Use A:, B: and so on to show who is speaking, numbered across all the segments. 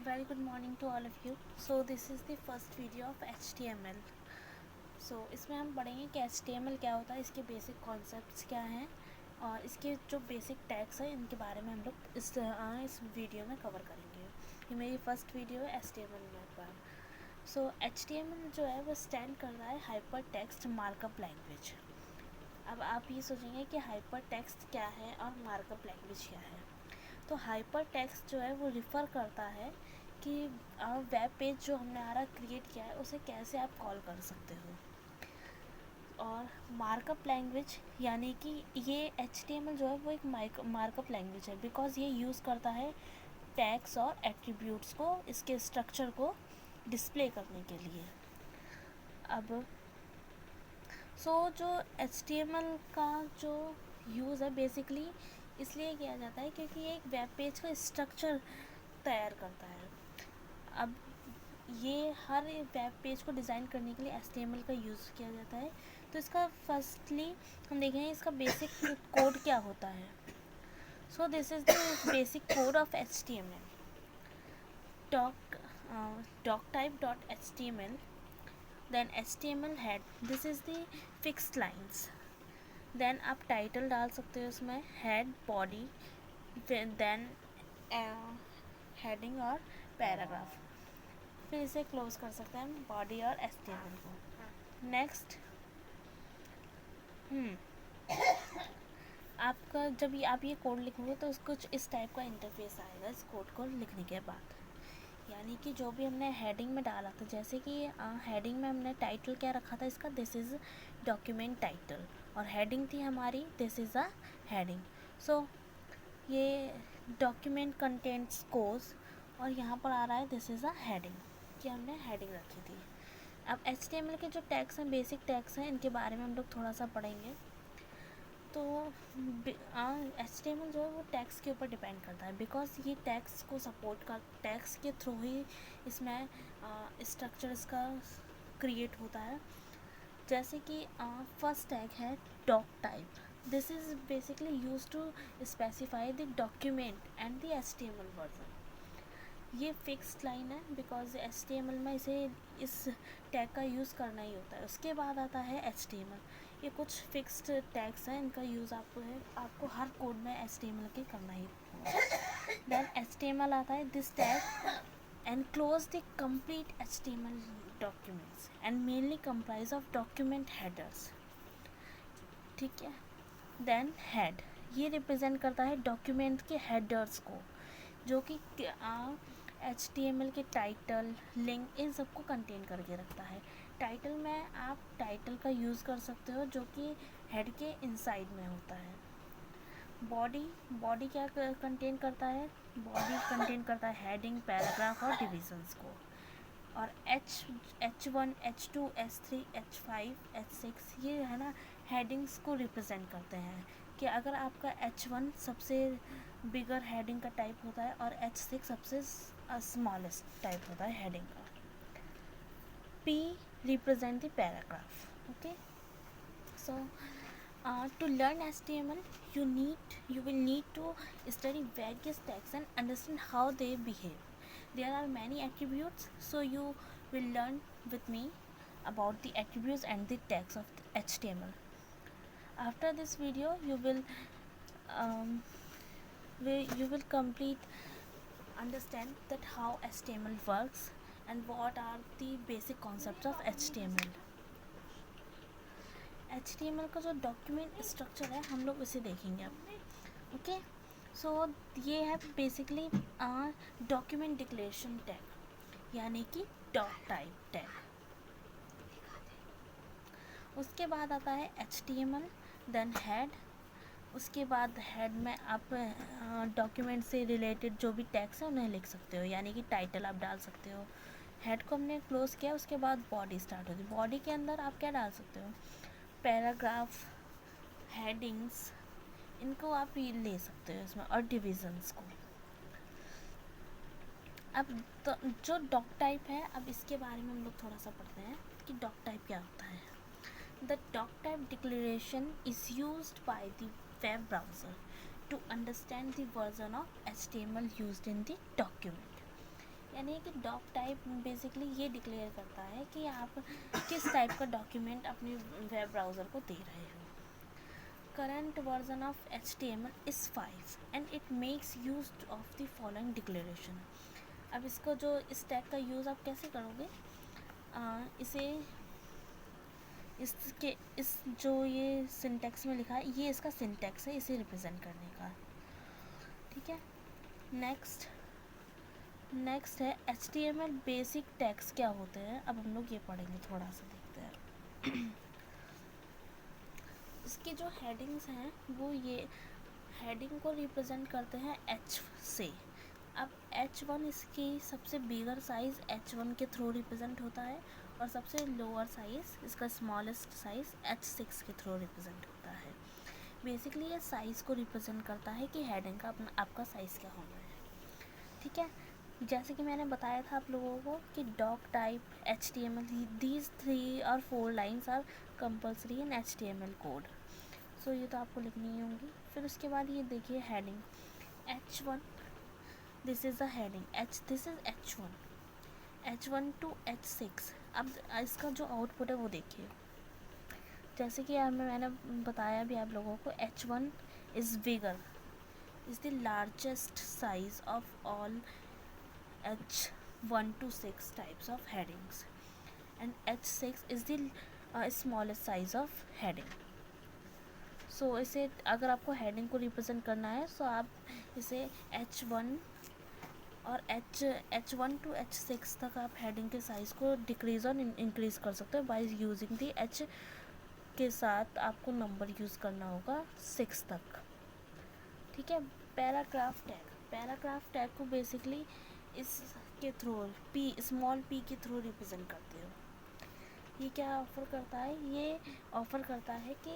A: Very good morning to all of you. So this is the first video of HTML. So इसमें हम पढ़ेंगे कि HTML क्या होता है, इसके बेसिक कॉन्सेप्ट्स क्या हैं और इसके जो बेसिक टैग्स हैं इनके बारे में हम लोग इस वीडियो में कवर करेंगे. ये मेरी फर्स्ट वीडियो है HTML में पर. सो HTML जो है वो स्टैंड कर रहा है हाइपर टेक्स्ट मार्कअप लैंग्वेज. अब आप ये सोचेंगे कि हाइपर टेक्स्ट क्या है और मार्कअप लैंग्वेज क्या है. तो हाइपर टेक्स्ट जो है वो रिफ़र करता है कि वेब पेज जो हमने हमारा क्रिएट किया है उसे कैसे आप कॉल कर सकते हो. और मार्कअप लैंग्वेज यानी कि ये HTML जो है वो एक मार्कअप लैंग्वेज है बिकॉज ये यूज़ करता है टैग्स और एट्रीब्यूट्स को, इसके स्ट्रक्चर को डिस्प्ले करने के लिए. अब जो HTML का जो यूज़ है बेसिकली इसलिए किया जाता है क्योंकि ये एक वेब पेज का स्ट्रक्चर तैयार करता है. अब ये हर वेब पेज को डिज़ाइन करने के लिए HTML का यूज़ किया जाता है. तो इसका फर्स्टली हम देखेंगे इसका बेसिक कोड क्या होता है. सो this is the basic code of HTML. doctype.html, then HTML head, this is the fixed lines. Then आप टाइटल डाल सकते हो उसमें, हेड, बॉडी, देन हेडिंग और पैराग्राफ. फिर इसे क्लोज कर सकते हैं बॉडी और HTML को. नेक्स्ट आपका जब आप ये कोड लिखोगे तो कुछ इस टाइप का इंटरफेस आएगा इस कोड को लिखने के बाद. यानी कि जो भी हमने हेडिंग में डाला था, जैसे कि हेडिंग में हमने टाइटल क्या रखा था इसका, दिस इज़ डॉक्यूमेंट टाइटल, और हेडिंग थी हमारी दिस इज़ अ हेडिंग. सो ये डॉक्यूमेंट कंटेंट्स कोर्स और यहाँ पर आ रहा है दिस इज़ अ हेडिंग कि हमने हेडिंग रखी थी. अब HTML के जो टैग्स हैं, बेसिक टैग्स हैं, इनके बारे में हम लोग थोड़ा सा पढ़ेंगे. तो HTML जो है वो टैग्स के ऊपर डिपेंड करता है बिकॉज ये टैग्स को सपोर्ट कर, टैग्स के थ्रू ही इसमें स्ट्रक्चर इसका क्रिएट होता है. जैसे कि फर्स्ट टैग है doc type. This is basically use to specify the document and the HTML version. ये फिक्स्ड लाइन है बिकॉज HTML में इसे इस टैग का यूज़ करना ही होता है. उसके बाद आता है HTML. ये कुछ फिक्स्ड टैग्स हैं, इनका यूज़ आपको हर कोड में HTML के करना ही होगा. देन HTML आता है, this tag enclose the complete HTML documents and mainly comprise of document headers. ठीक है. देन हेड, ये रिप्रेजेंट करता है डॉक्यूमेंट के हेडर्स को, जो कि HTML के टाइटल, लिंक, इन सबको कंटेन करके रखता है. टाइटल में आप टाइटल का यूज़ कर सकते हो जो कि हेड के इनसाइड में होता है. बॉडी क्या कंटेन करता है, बॉडी कंटेन करता है हेडिंग, पैराग्राफ और डिविजन्स को. और H1, H2, H3, H5, H6 ये है ना हेडिंग्स को रिप्रेजेंट करते हैं. कि अगर आपका H1 सबसे बिगर हेडिंग का टाइप होता है और H6 सबसे स्मॉलेस्ट टाइप होता है हेडिंग का. P represent the paragraph. Okay, so to learn HTML you will need to study various tags and understand how they behave. There are many attributes, so you will learn with me about the attributes and the tags of the HTML. After this video you will complete understand that how HTML works and what are the basic concepts of HTML. HTML का जो document structure है हम लोग उसे देखेंगे अब. Okay, सो ये है बेसिकली डॉक्यूमेंट डिक्लेरेशन टैग यानी कि डॉक टाइप टैग. उसके बाद आता है HTML, देन हेड. उसके बाद हेड में आप डॉक्यूमेंट से रिलेटेड जो भी टैग्स हैं उन्हें लिख सकते हो, यानी कि टाइटल आप डाल सकते हो. हेड को हमने क्लोज़ किया, उसके बाद बॉडी स्टार्ट होती है. बॉडी के अंदर आप क्या डाल सकते हो, पैराग्राफ, हेडिंग्स, इनको आप ले सकते हो इसमें, और डिविजन्स को. अब तो जो डॉक टाइप है, अब इसके बारे में हम लोग थोड़ा सा पढ़ते हैं कि डॉक टाइप क्या होता है. The doc type declaration is used by the web browser to understand the version of HTML used in the document. यानी कि डॉक टाइप बेसिकली ये डिक्लेयर करता है कि आप किस टाइप का डॉक्यूमेंट अपने वेब ब्राउज़र को दे रहे हो. Current version of HTML is 5 and it makes use of the following declaration. अब इसको जो इस टैग का यूज़ आप कैसे करोगे, इसे इसके इस जो ये सिंटैक्स में लिखा है, ये इसका सिंटैक्स है इसे रिप्रेजेंट करने का. ठीक है. नेक्स्ट है HTML बेसिक टैग्स क्या होते हैं. अब हम लोग ये पढ़ेंगे, थोड़ा सा देखते हैं. इसकी जो हेडिंग्स हैं वो ये हेडिंग को रिप्रेजेंट करते हैं H से. अब H1 इसकी सबसे बिगर साइज़ H1 के थ्रू रिप्रेजेंट होता है और सबसे लोअर साइज़ इसका स्मॉलेस्ट साइज़ H6 के थ्रू रिप्रेजेंट होता है. बेसिकली ये साइज़ को रिप्रेजेंट करता है कि हेडिंग का आपका साइज़ क्या होना है. ठीक है. जैसे कि मैंने बताया था आप लोगों को कि डॉक टाइप, HTML, दीज 3 और 4 lines are compulsory in HTML code. So ये तो आपको लिखनी ही होंगी. फिर उसके बाद ये देखिए heading H1, this is the heading this is H1 to H6. अब इसका जो आउटपुट है वो देखिए. जैसे कि मैंने बताया भी आप लोगों को, H1 is bigger, is the largest size of all H1 to 6 types of headings and H6 is the smallest size of heading. So इसे अगर आपको हेडिंग को रिप्रेजेंट करना है तो आप इसे H1 और H1 to H6 तक आप हेडिंग के साइज़ को डिक्रीज़ और इंक्रीज़ कर सकते हो बाय यूजिंग दी H के साथ आपको नंबर यूज़ करना होगा 6 तक. ठीक है. पैराग्राफ टैग को बेसिकली इसके थ्रू स्मॉल p के थ्रू रिप्रेजेंट करते हो. ये क्या ऑफ़र करता है, ये ऑफ़र करता है कि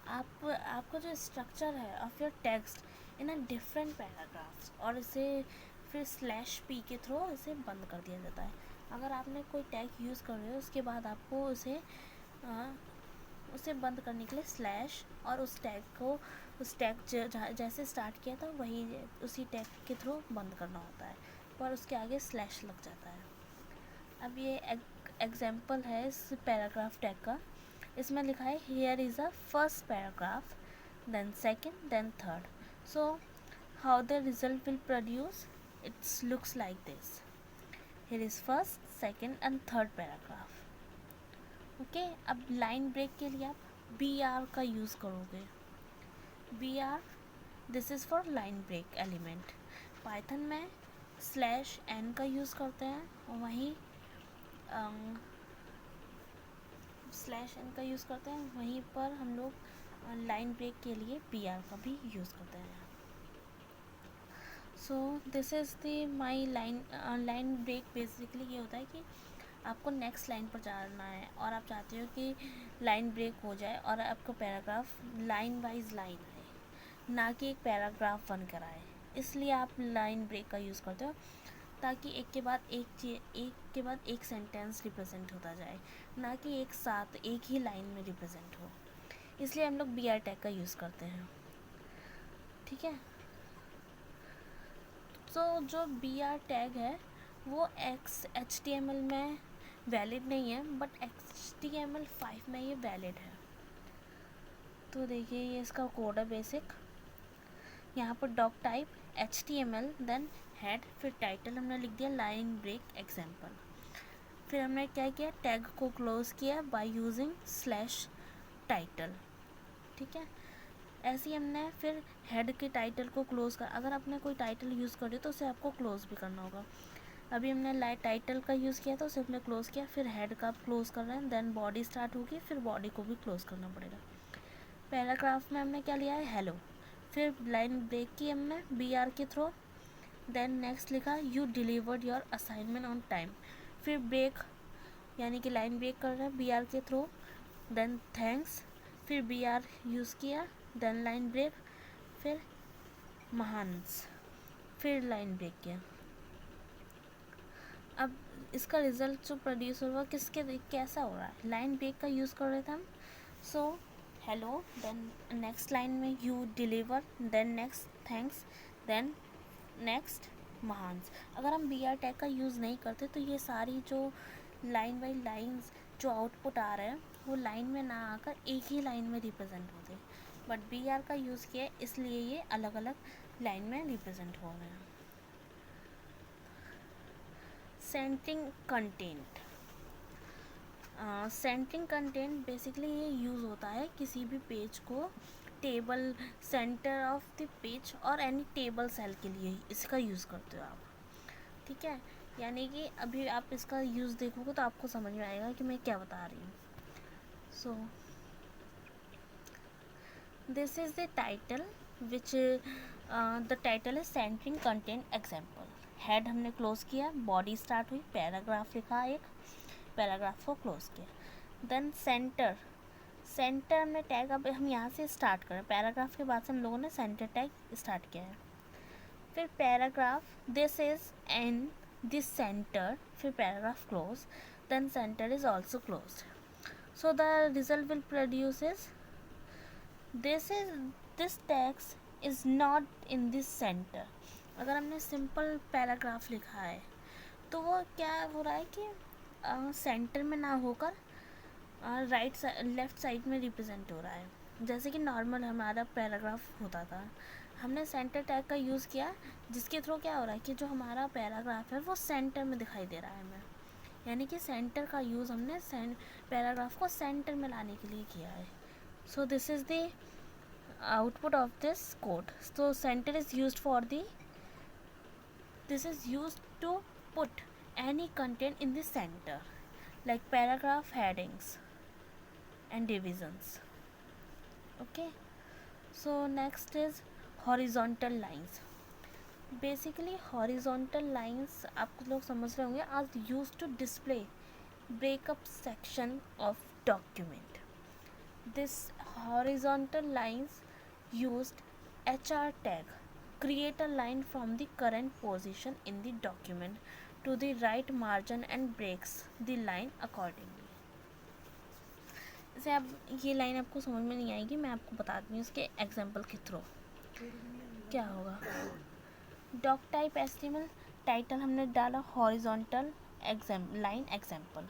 A: आपका जो स्ट्रक्चर है of your text in a different paragraphs, और इसे फिर /p के थ्रू इसे बंद कर दिया जाता है. अगर आपने कोई टैग यूज़ कर रहे हो उसके बाद आपको उसे बंद करने के लिए स्लैश और उस टैग जैसे स्टार्ट किया था वही उसी टैग के थ्रू बंद करना होता है, पर उसके आगे स्लैश लग जाता है. अब ये एग्जाम्पल है इस पैराग्राफ टैग का. इसमें लिखा है here is a first paragraph, then second, then third. So how the result will produce, its looks like this. Here is first, second and third paragraph. Okay. अब लाइन ब्रेक के लिए आप BR का use करोगे. BR, this is for line break element. Python में /n का use करते हैं और वहीं /n का यूज़ करते हैं, वहीं पर हम लोग लाइन ब्रेक के लिए BR का भी यूज़ करते हैं. So this is the my line break. Basically ये होता है कि आपको नेक्स्ट लाइन पर जाना है और आप चाहते हो कि लाइन ब्रेक हो जाए और आपका पैराग्राफ लाइन वाइज लाइन आए, ना कि एक पैराग्राफ बनकर आए. इसलिए आप लाइन ब्रेक का यूज़ करते हो ताकि एक के बाद एक सेंटेंस रिप्रेजेंट होता जाए, ना कि एक साथ एक ही लाइन में रिप्रेजेंट हो. इसलिए हम लोग BR टैग का यूज़ करते हैं. ठीक है. तो जो BR टैग है वो HTML में वैलिड नहीं है, बट HTML5 में ये वैलिड है. तो देखिए ये इसका कोड है बेसिक. यहाँ पर doc type HTML, then head, फिर टाइटल हमने लिख दिया लाइन ब्रेक एग्जाम्पल. फिर हमने क्या किया, टैग को क्लोज किया बाय यूजिंग /टाइटल. ठीक है. ऐसे ही हमने फिर हेड के टाइटल को क्लोज कर, अगर आपने कोई टाइटल यूज़ करे तो उसे आपको क्लोज भी करना होगा. अभी हमने टाइटल का यूज़ किया तो उसे हमने क्लोज किया, फिर हेड का क्लोज कर रहे हैं, देन बॉडी स्टार्ट होगी, फिर बॉडी को भी क्लोज करना पड़ेगा. पैराग्राफ में हमने क्या लिया है, हेलो. फिर लाइन ब्रेक की हमने BR के थ्रू. देन नेक्स्ट लिखा you delivered your assignment on time. फिर ब्रेक यानी कि लाइन ब्रेक कर रहे हैं BR के थ्रू. देन थैंक्स, फिर BR यूज़ किया, देन लाइन ब्रेक, फिर महान्स, फिर लाइन ब्रेक किया. अब इसका रिज़ल्ट जो प्रोड्यूस होगा कैसा हो रहा है, लाइन ब्रेक का यूज़ कर रहे थे हम. So hello, then next line में you deliver, then next thanks, then next महांस। अगर हम बी आर टैग का यूज़ नहीं करते तो ये सारी जो लाइन बाई लाइन्स जो आउटपुट आ रहे हैं वो लाइन में ना आकर एक ही लाइन में रिप्रेजेंट होते, बट बी आर का यूज़ किया है इसलिए ये अलग अलग लाइन में रिप्रेजेंट हो रहे हैं। Centering content, centering content basically ये यूज़ होता है किसी भी पेज को table center of the page और एनी टेबल सेल के लिए इसका यूज़ करते हो आप, ठीक है। यानी कि अभी आप इसका यूज़ देखोगे तो आपको समझ में आएगा कि मैं क्या बता रही हूँ। So this is the title which the title is centering content example. Head हमने क्लोज किया, बॉडी स्टार्ट हुई, पैराग्राफ लिखा, एक पैराग्राफ को क्लोज किया। देन सेंटर, सेंटर में टैग, अब हम यहाँ से स्टार्ट करें, पैराग्राफ के बाद से हम लोगों ने सेंटर टैग स्टार्ट किया है। फिर paragraph, this is in this center, फिर paragraph close, then center is also close. So the result will produce is this text is not in this center. अगर हमने सिंपल पैराग्राफ लिखा है तो वो क्या हो रहा है कि सेंटर में ना होकर राइट लेफ्ट साइड में रिप्रेजेंट हो रहा है। जैसे कि नॉर्मल हमारा पैराग्राफ होता था, हमने सेंटर टैग का यूज़ किया जिसके थ्रू क्या हो रहा है कि जो हमारा पैराग्राफ है वो सेंटर में दिखाई दे रहा है हमें, यानी कि सेंटर का यूज़ हमने पैराग्राफ को सेंटर में लाने के लिए किया है। सो this is the output of this code. So centre is used for the this is used to put any content in the center like paragraph headings and divisions. Okay, so next is horizontal lines. Basically horizontal lines आप लोग समझ रहे होंगे are used to display breakup section of document. This horizontal lines used HR tag create a line from the current position in the document to the right margin and breaks the line accordingly. जैसे अब ये line आपको समझ में नहीं आएगी, मैं आपको बताती हूँ इसके एग्जाम्पल के थ्रू क्या होगा। डॉक टाइप एस्टिमल, टाइटल हमने डाला हॉरिजॉन्टल लाइन एग्जाम्पल,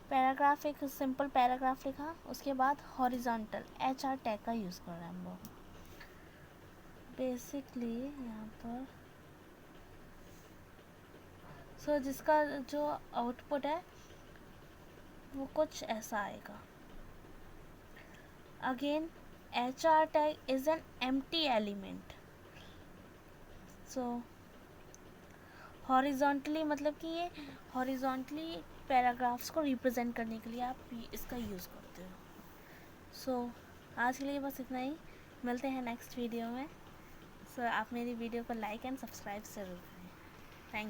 A: पैराग्राफ एक सिंपल पैराग्राफ लिखा, उसके बाद हॉरिजॉन्टल HR टैग का यूज़ कर रहे हैं हम लोग। बेसिकली यहाँ पर सो जिसका जो आउटपुट है वो कुछ ऐसा आएगा। Again HR tag is an empty element. So horizontally मतलब कि ये हॉरिजॉन्टली पैराग्राफ्स को रिप्रेजेंट करने के लिए आप इसका यूज़ करते हो। सो आज के लिए बस इतना ही, मिलते हैं नेक्स्ट वीडियो में। सो आप मेरी वीडियो को लाइक एंड सब्सक्राइब ज़रूर करें। Thank you.